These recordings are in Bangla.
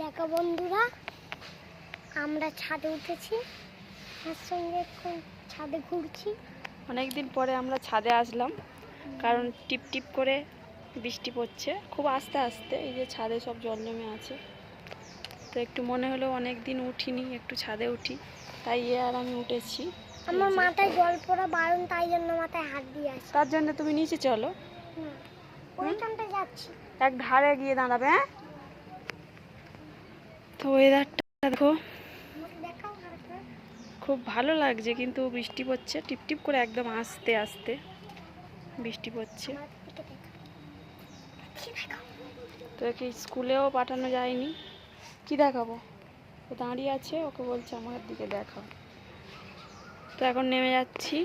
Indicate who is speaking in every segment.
Speaker 1: দেখো বন্ধুরা, আমরা ছাদে উঠেছি, তার সঙ্গে ছাদে ঘুরছি।
Speaker 2: অনেকদিন পরে আমরা ছাদে আসলাম, কারণ টিপ টিপ করে বৃষ্টি পড়ছে খুব আস্তে আস্তে। এই যে ছাদে সব জল জমে আছে, তো একটু মনে হলো অনেক দিন উঠিনি, একটু ছাদে উঠি, তাই আর আমি উঠেছি।
Speaker 1: আমার মাথায় জল পড়া বারণ, তাই জন্য মাথায় হাত দিয়ে আসি।
Speaker 2: তার জন্য তুমি নিচে চলো,
Speaker 1: ওইখানটা যাচ্ছি,
Speaker 2: এক ধারে গিয়ে দাঁড়াবে। হ্যাঁ, তো ওয়েদারটা দেখো, খুব ভালো লাগছে, কিন্তু বৃষ্টি পড়ছে টিপ টিপ করে, একদম আস্তে আস্তে বৃষ্টি পড়ছে। তো একে স্কুলেও পাঠানো যায়নি, কি দেখাবো? ও দাঁড়িয়ে আছে, ওকে বলছে আমার দিকে দেখাও। তো এখন নেমে যাচ্ছি।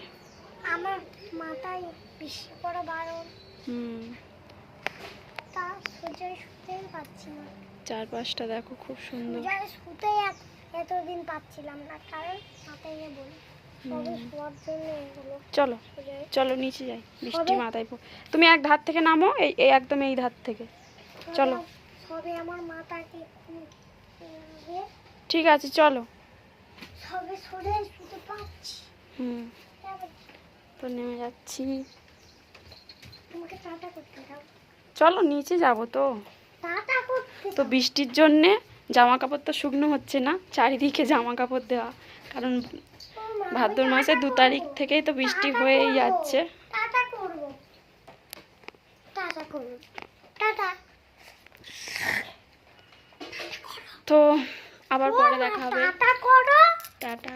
Speaker 1: আমার মাথায় বৃষ্টি পড়া বারণ, তা সোজাই শুতেই পাচ্ছি না।
Speaker 2: চারপাশটা দেখো খুব সুন্দর।
Speaker 1: সোজাই শুতেই এতদিন পাচ্ছিলাম না, কারণ মাথায় বলি
Speaker 2: চলো চলো নিচে যাই, বৃষ্টি মাথায় তুমি এক ধার থেকে নামো, এই একদম এই ধার থেকে চলো।
Speaker 1: সবে আমার মাথাকে
Speaker 2: ঠিক আছে চলো।
Speaker 1: সবে সরে শুতে পাচ্ছি।
Speaker 2: তো নেমে যাচ্ছি,
Speaker 1: তোমাকে টাটা করতে দাও।
Speaker 2: চলো নিচে যাব। তো
Speaker 1: টাটা করতে
Speaker 2: তো বৃষ্টির জন্যে জামা কাপড় তো শুকনো হচ্ছে না, চারিদিকে জামা কাপড় দেওয়া, কারণ ভাদ্র মাসের 2 তারিখ থেকেই তো বৃষ্টি হয়েই যাচ্ছে।
Speaker 1: টাটা করব, টাটা করব, টাটা।
Speaker 2: তো আবার পরে দেখা হবে,
Speaker 1: টাটা করো,
Speaker 2: টাটা।